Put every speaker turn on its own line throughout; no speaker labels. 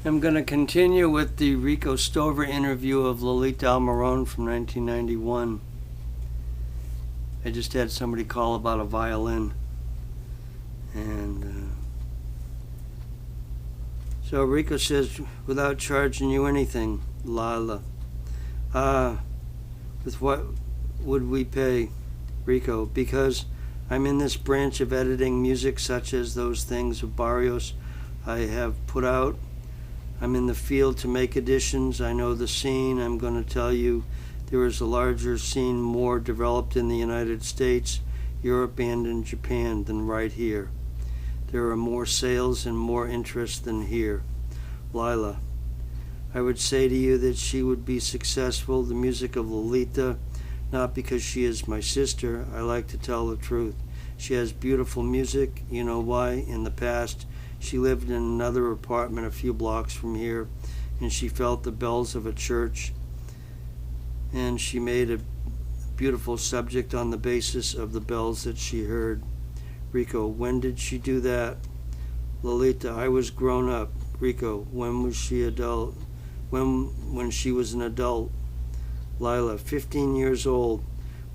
I'm going to continue with the Rico Stover interview of Lalyta Almiron from 1991. I just had somebody call about a violin. And so Rico says, without charging you anything, Lala. With what would we pay? Rico, because I'm in this branch of editing music such as those things of Barrios I have put out. I'm in the field to make editions. I know the scene. I'm going to tell you there is a larger scene more developed in the United States, Europe, and in Japan than right here. There are more sales and more interest than here. Lila, I would say to you that she would be successful, the music of Lalyta, not because she is my sister. I like to tell the truth. She has beautiful music. You know why? In the past, she lived in another apartment a few blocks from here, and she felt the bells of a church, and she made a beautiful subject on the basis of the bells that she heard. Rico, when did she do that? Lalyta, I was grown up. Rico, when was she adult? When she was an adult? Lila, 15 years old.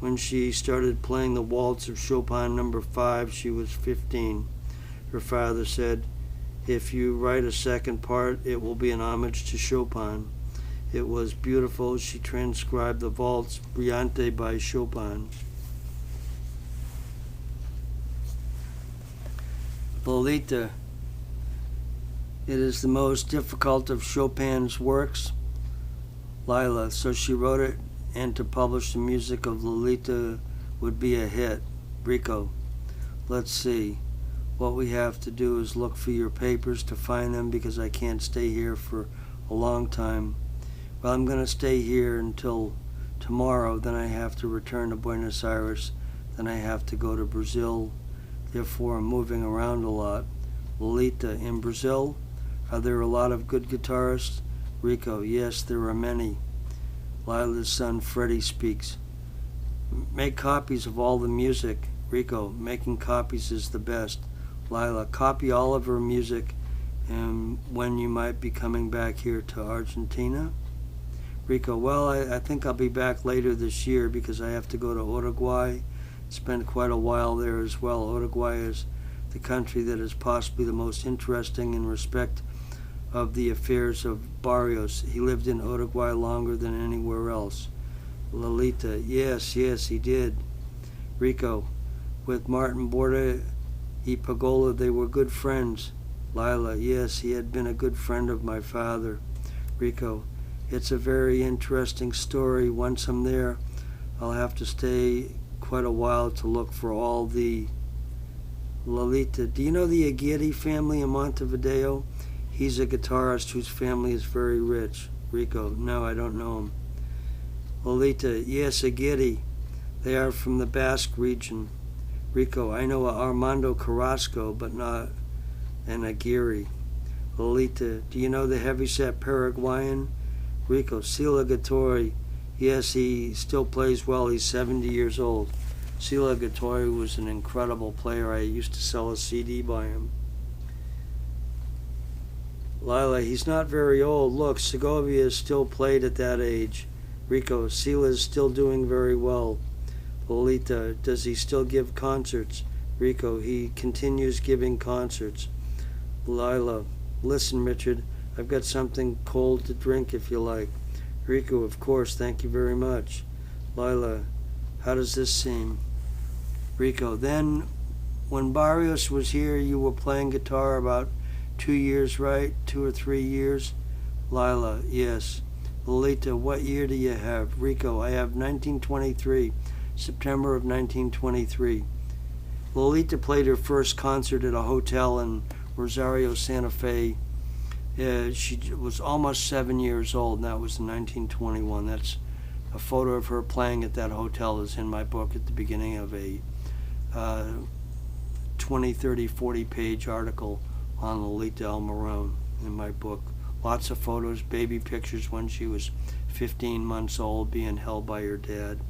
When she started playing the waltz of Chopin No. 5, she was 15. Her father said, if you write a second part, it will be an homage to Chopin. It was beautiful. She transcribed the Waltz Brillante by Chopin. Lalyta, it is the most difficult of Chopin's works. Lila, so she wrote it, and to publish the music of Lalyta would be a hit. Rico, let's see. What we have to do is look for your papers to find them because I can't stay here for a long time. Well, I'm going to stay here until tomorrow. Then I have to return to Buenos Aires. Then I have to go to Brazil. Therefore, I'm moving around a lot. Lalyta, in Brazil, are there a lot of good guitarists? Rico, yes, there are many. Lila's son, Freddie, speaks. Make copies of all the music. Rico, making copies is the best. Lila, copy all of her music, and when you might be coming back here to Argentina? Rico, well, I think I'll be back later this year because I have to go to Uruguay, spend quite a while there as well. Uruguay is the country that is possibly the most interesting in respect of the affairs of Barrios. He lived in Uruguay longer than anywhere else. Lalyta, yes, he did. Rico, with Martin Borda y Pagola, they were good friends. Lila, yes, he had been a good friend of my father. Rico, it's a very interesting story. Once I'm there, I'll have to stay quite a while to look for all the... Lalyta, do you know the Aguirre family in Montevideo? He's a guitarist whose family is very rich. Rico, no, I don't know him. Lalyta, yes, Aguirre. They are from the Basque region. Rico, I know Armando Carrasco, but not an Aguirre. Lalyta, do you know the heavyset Paraguayan? Rico, Sila Gattori. Yes, he still plays well. He's 70 years old. Sila Gattori was an incredible player. I used to sell a CD by him. Lila, he's not very old. Look, Segovia is still played at that age. Rico, Sila is still doing very well. Lalyta, does he still give concerts? Rico, he continues giving concerts. Lila, listen, Richard, I've got something cold to drink if you like. Rico, of course, thank you very much. Lila, how does this seem? Rico, then when Barrios was here, you were playing guitar about 2 years, right? 2 or 3 years? Lila, yes. Lalyta, what year do you have? Rico, I have 1923. September of 1923. Lalyta played her first concert at a hotel in Rosario, Santa Fe. She was almost 7 years old, and that was in 1921. That's a photo of her playing at that hotel is in my book at the beginning of a 20, 30, 40-page article on Lalyta Almiron in my book. Lots of photos, baby pictures when she was 15 months old, being held by her dad.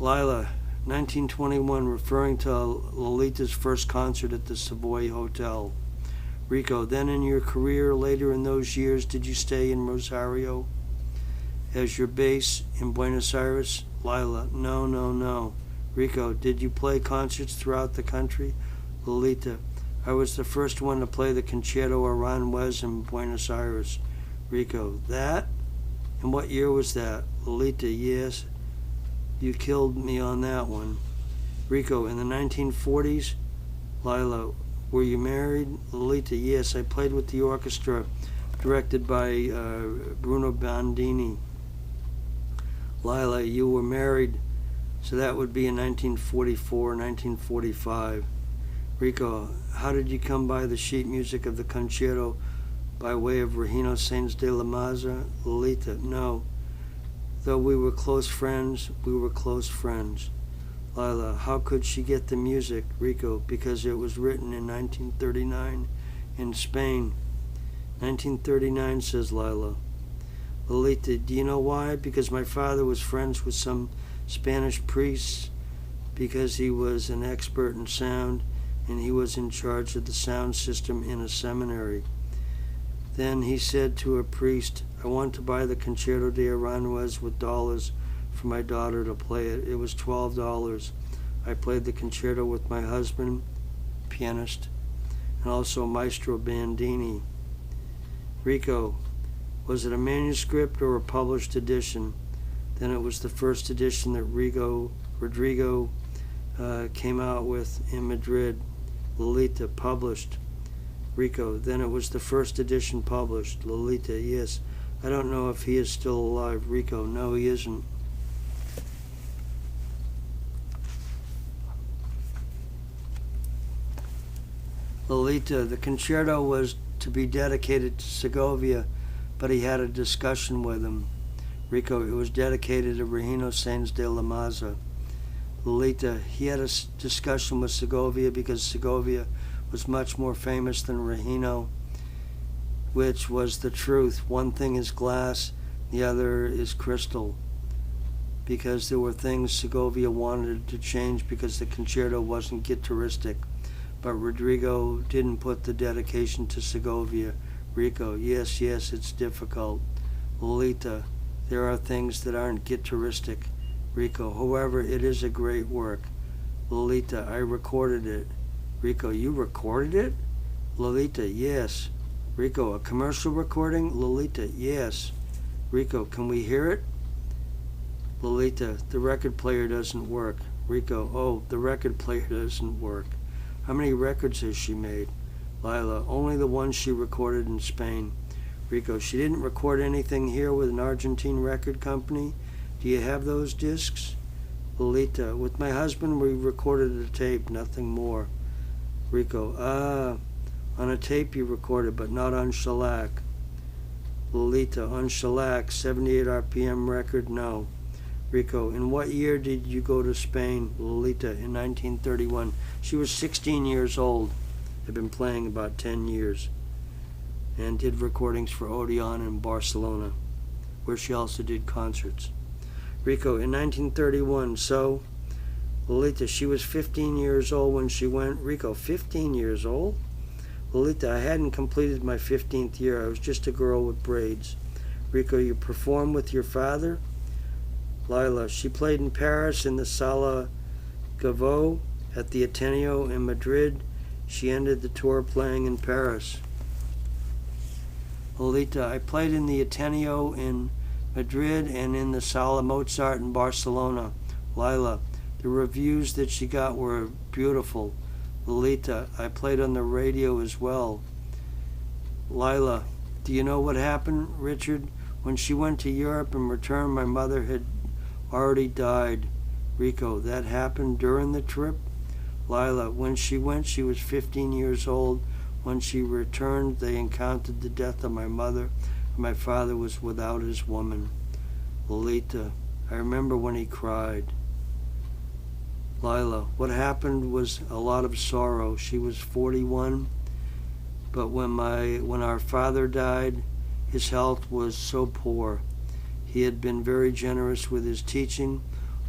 Lila, 1921, referring to Lalyta's first concert at the Savoy Hotel. Rico, then in your career later in those years, did you stay in Rosario as your base in Buenos Aires? Lila, no. Rico, did you play concerts throughout the country? Lalyta, I was the first one to play the Concierto Aranjuez in Buenos Aires. Rico, that? And what year was that? Lalyta, yes. You killed me on that one. Rico, in the 1940s? Lila, were you married? Lalyta, yes. I played with the orchestra directed by Bruno Bandini. Lila, you were married, so that would be in 1944, 1945. Rico, how did you come by the sheet music of the Concierto by way of Regino Sainz de la Maza? Lalyta, no. Though we were close friends, Lila, how could she get the music? Rico, because it was written in 1939 in Spain. 1939, says Lila. Lalyta, do you know why? Because my father was friends with some Spanish priests, because he was an expert in sound, and he was in charge of the sound system in a seminary. Then he said to a priest, I want to buy the Concierto de Aranjuez with dollars for my daughter to play it. It was $12. I played the concerto with my husband, pianist, and also Maestro Bandini. Rico, was it a manuscript or a published edition? Then it was the first edition that Rodrigo came out with in Madrid. Lalyta, published. Rico, then it was the first edition published. Lalyta, yes. I don't know if he is still alive. Rico, no, he isn't. Lalyta, the concerto was to be dedicated to Segovia, but he had a discussion with him. Rico, it was dedicated to Regino Sainz de la Maza. Lalyta, he had a discussion with Segovia because Segovia was much more famous than Regino, which was the truth. One thing is glass, the other is crystal, because there were things Segovia wanted to change because the concerto wasn't guitaristic. But Rodrigo didn't put the dedication to Segovia. Rico, yes, it's difficult. Lalyta, there are things that aren't guitaristic. Rico, however, it is a great work. Lalyta, I recorded it. Rico, you recorded it? Lalyta, yes. Rico, a commercial recording? Lalyta, yes. Rico, can we hear it? Lalyta, the record player doesn't work. Rico, oh, the record player doesn't work. How many records has she made? Lila, only the ones she recorded in Spain. Rico, she didn't record anything here with an Argentine record company? Do you have those discs? Lalyta, with my husband we recorded a tape, nothing more. Rico, on a tape you recorded, but not on shellac. Lalyta, on shellac, 78 RPM record, no. Rico, in what year did you go to Spain? Lalyta, in 1931. She was 16 years old. Had been playing about 10 years. And did recordings for Odeon in Barcelona, where she also did concerts. Rico, in 1931, so? Lalyta, she was 15 years old when she went. Rico, 15 years old? Lalyta, I hadn't completed my 15th year. I was just a girl with braids. Rico, you performed with your father? Lila, she played in Paris in the Sala Gavot, at the Ateneo in Madrid. She ended the tour playing in Paris. Lalyta, I played in the Ateneo in Madrid and in the Sala Mozart in Barcelona. Lila, the reviews that she got were beautiful. Lalyta, I played on the radio as well. Lila, do you know what happened, Richard? When she went to Europe and returned, my mother had already died. Rico, that happened during the trip? Lila, when she went, she was 15 years old. When she returned, they encountered the death of my mother. My father was without his woman. Lalyta, I remember when he cried. Lila, what happened was a lot of sorrow. She was 41, but when our father died, his health was so poor. He had been very generous with his teaching,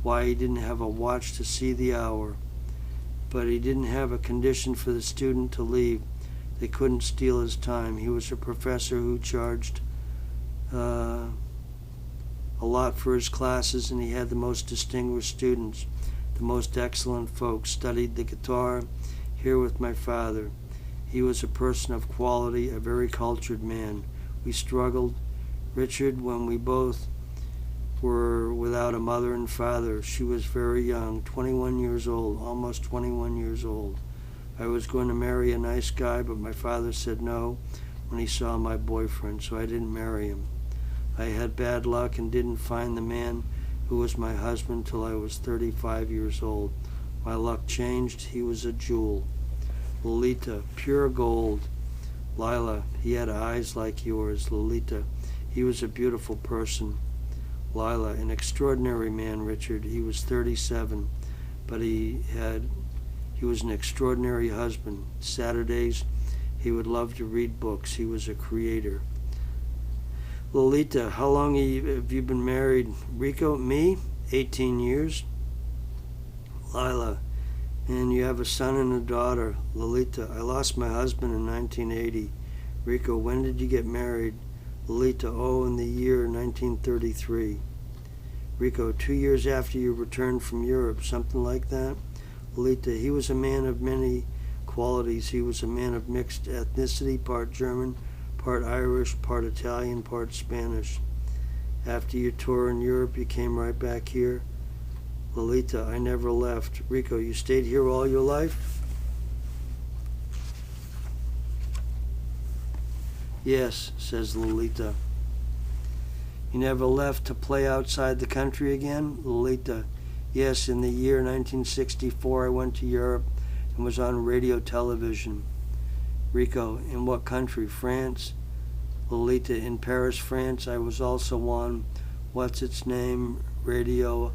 why he didn't have a watch to see the hour. But he didn't have a condition for the student to leave. They couldn't steal his time. He was a professor who charged a lot for his classes, and he had the most distinguished students. The most excellent folks studied the guitar here with my father. He was a person of quality, a very cultured man. We struggled, Richard, when we both were without a mother and father. She was very young, 21 years old, almost 21 years old. I was going to marry a nice guy, but my father said no when he saw my boyfriend, so I didn't marry him. I had bad luck and didn't find the man who was my husband till I was 35 years old. My luck changed. He was a jewel. Lalyta, pure gold. Lila, he had eyes like yours. Lalyta, he was a beautiful person. Lila, an extraordinary man, Richard. He was 37, but he was an extraordinary husband. Saturdays, he would love to read books. He was a creator. Lalyta, how long have you been married? Rico, me? 18 years. Lila, and you have a son and a daughter. Lalyta, I lost my husband in 1980. Rico, when did you get married? Lalyta, oh, in the year 1933. Rico, 2 years after you returned from Europe, something like that? Lalyta, he was a man of many qualities. He was a man of mixed ethnicity, part German, part Irish, part Italian, part Spanish. After your tour in Europe, you came right back here? Lalyta, I never left. Rico, you stayed here all your life? Yes, says Lalyta. You never left to play outside the country again? Lalyta, yes, in the year 1964 I went to Europe and was on radio television. Rico, in what country? France? Lalyta, in Paris, France. I was also on, what's its name, Radio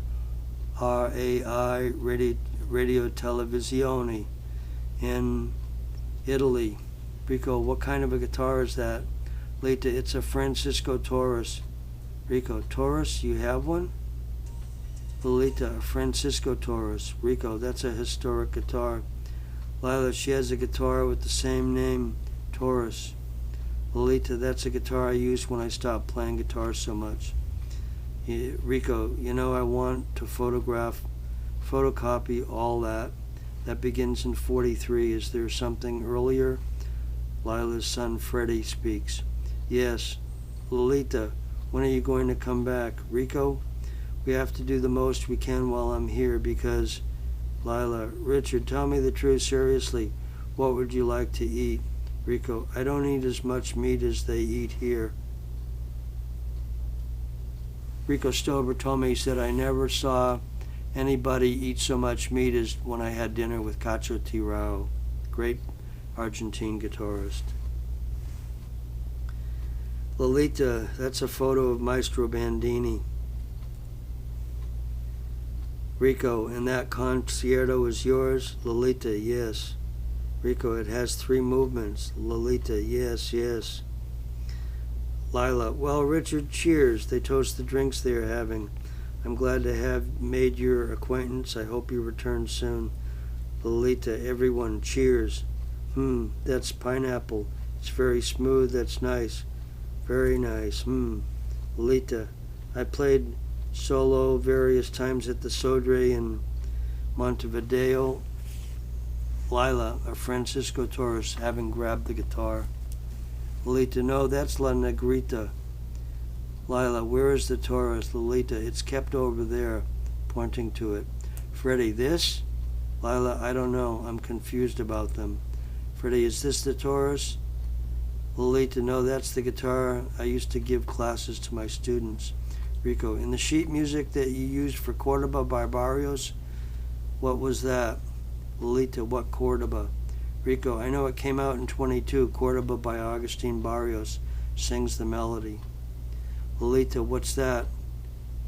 RAI, Radio Televisione, in Italy. Rico, what kind of a guitar is that? Lalyta, it's a Francisco Taurus. Rico, Taurus, you have one? Lalyta, a Francisco Taurus. Rico, that's a historic guitar. Lila, she has a guitar with the same name, Taurus. Lalyta, that's a guitar I used when I stopped playing guitar so much. Rico, you know I want to photocopy all that. That begins in 43. Is there something earlier? Lila's son Freddie speaks. Yes. Lalyta, when are you going to come back? Rico, we have to do the most we can while I'm here because... Lila, Richard, tell me the truth seriously. What would you like to eat? Rico, I don't eat as much meat as they eat here. Rico Stober told me, he said, I never saw anybody eat so much meat as when I had dinner with Cacho Tirao, great Argentine guitarist. Lalyta, that's a photo of Maestro Bandini. Rico, and that Concierto is yours? Lalyta, yes. Rico, it has 3 movements. Lalyta, yes, yes. Lila, well, Richard, cheers. They toast the drinks they are having. I'm glad to have made your acquaintance. I hope you return soon. Lalyta, everyone, cheers. That's pineapple. It's very smooth. That's nice. Very nice. Lalyta, I played solo various times at the Sodre in Montevideo. Lila, a Francisco Taurus, having grabbed the guitar. Lalyta, no, that's La Negrita. Lila, where is the Taurus? Lalyta, it's kept over there, pointing to it. Freddie, this? Lila, I don't know. I'm confused about them. Freddie, is this the Taurus? Lalyta, no, that's the guitar I used to give classes to my students. Rico, in the sheet music that you used for Cordoba by Barrios, what was that? Lalyta, what Cordoba? Rico, I know it came out in 22. Cordoba by Agustin Barrios sings the melody. Lalyta, what's that?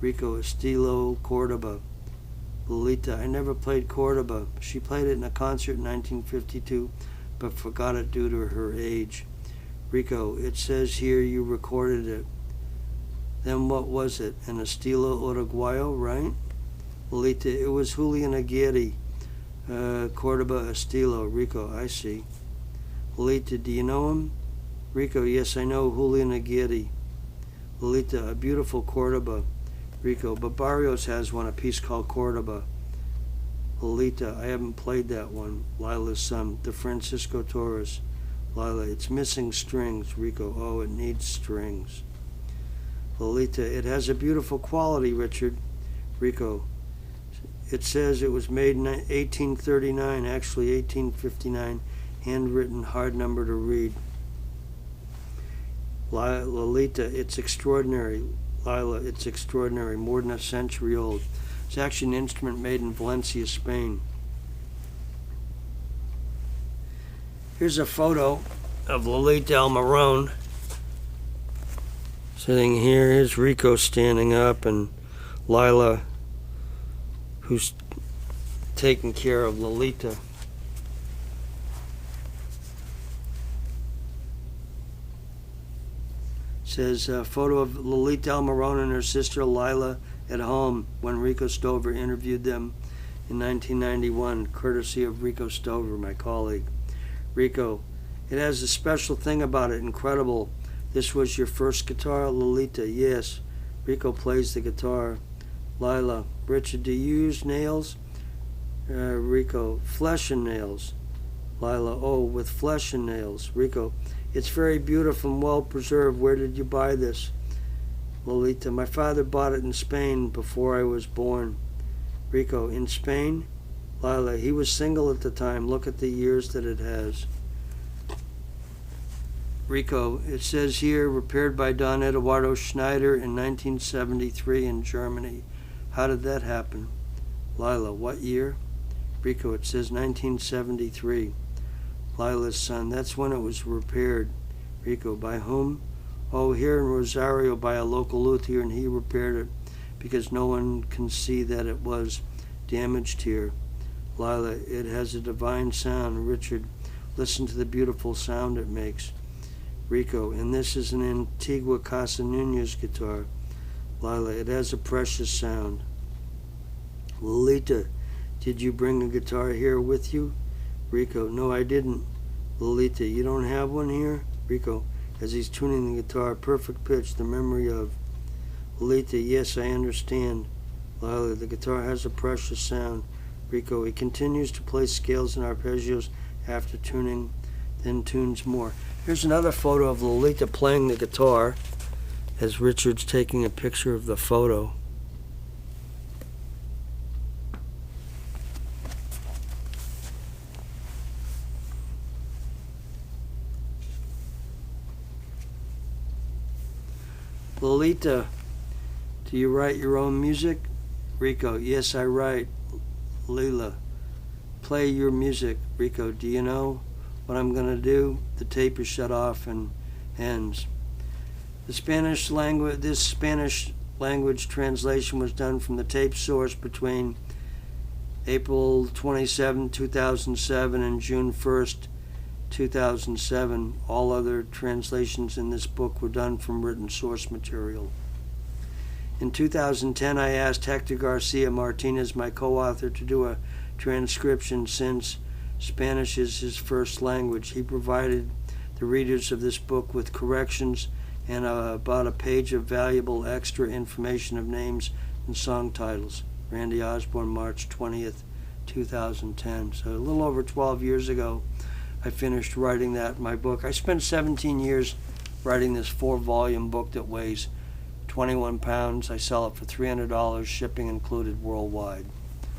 Rico, Estilo Cordoba. Lalyta, I never played Cordoba. She played it in a concert in 1952, but forgot it due to her age. Rico, it says here you recorded it. Then what was it? An Estilo Uruguayo, right? Lalyta, it was Julian Aguirre, Cordoba Estilo. Rico, I see. Lalyta, do you know him? Rico, yes, I know Julian Aguirre. Lalyta, a beautiful Cordoba. Rico, but Barrios has one, a piece called Cordoba. Lalyta, I haven't played that one. Lila's son, the Francisco Torres. Lila, it's missing strings. Rico, oh, it needs strings. Lalyta, it has a beautiful quality, Richard. Rico, it says it was made in 1839, actually 1859, handwritten, hard number to read. Lalyta, it's extraordinary. Lila, it's extraordinary, more than a century old. It's actually an instrument made in Valencia, Spain. Here's a photo of Lalyta Almiron sitting here. Here's Rico standing up, and Lila, who's taking care of Lalyta. Says a photo of Lalyta Almiron and her sister Lila at home when Rico Stover interviewed them in 1991, courtesy of Rico Stover, my colleague. Rico, it has a special thing about it, incredible. This was your first guitar, Lalyta? Yes. Rico plays the guitar. Lila, Richard, do you use nails? Rico, flesh and nails. Lila, oh, with flesh and nails. Rico, it's very beautiful and well preserved. Where did you buy this? Lalyta, my father bought it in Spain before I was born. Rico, in Spain? Lila, he was single at the time. Look at the years that it has. Rico, it says here, repaired by Don Eduardo Schneider in 1973 in Germany. How did that happen? Lila, what year? Rico, it says 1973. Lila's son, that's when it was repaired. Rico, by whom? Oh, here in Rosario by a local luthier, and he repaired it because no one can see that it was damaged here. Lila, it has a divine sound. Richard, listen to the beautiful sound it makes. Rico, and this is an Antigua Casa Nunez guitar. Lila, it has a precious sound. Lalyta, did you bring a guitar here with you? Rico, no, I didn't. Lalyta, you don't have one here? Rico, as he's tuning the guitar, perfect pitch, the memory of. Lalyta, yes, I understand. Lila, the guitar has a precious sound. Rico, he continues to play scales and arpeggios after tuning, then tunes more. Here's another photo of Lalyta playing the guitar as Richard's taking a picture of the photo. Lalyta, do you write your own music? Rico, yes, I write. Lila, play your music. Rico, do you know what I'm going to do? The tape is shut off and ends. This Spanish language translation was done from the tape source between April 27, 2007 and June 1st, 2007. All other translations in this book were done from written source material. In 2010, I asked Hector Garcia Martinez, my co-author, to do a transcription since Spanish is his first language. He provided the readers of this book with corrections and about a page of valuable extra information of names and song titles. Randy Osborne, March 20th, 2010. So a little over 12 years ago, I finished writing that in my book. I spent 17 years writing this 4-volume book that weighs 21 pounds. I sell it for $300, shipping included worldwide.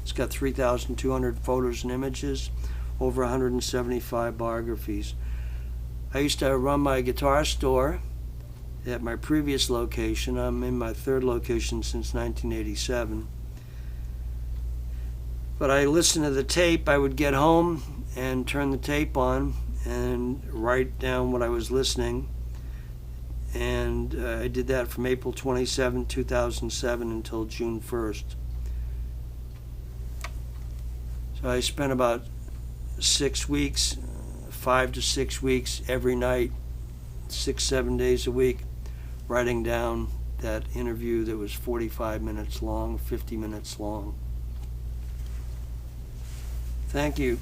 It's got 3,200 photos and images, over 175 biographies. I used to run my guitar store at my previous location. I'm in my third location since 1987. But I listened to the tape. I would get home and turn the tape on and write down what I was listening. And I did that from April 27, 2007 until June 1st. So I spent about 6 weeks, 5 to 6 weeks every night, 6-7 days a week, writing down that interview that was 45 minutes long, 50 minutes long. Thank you.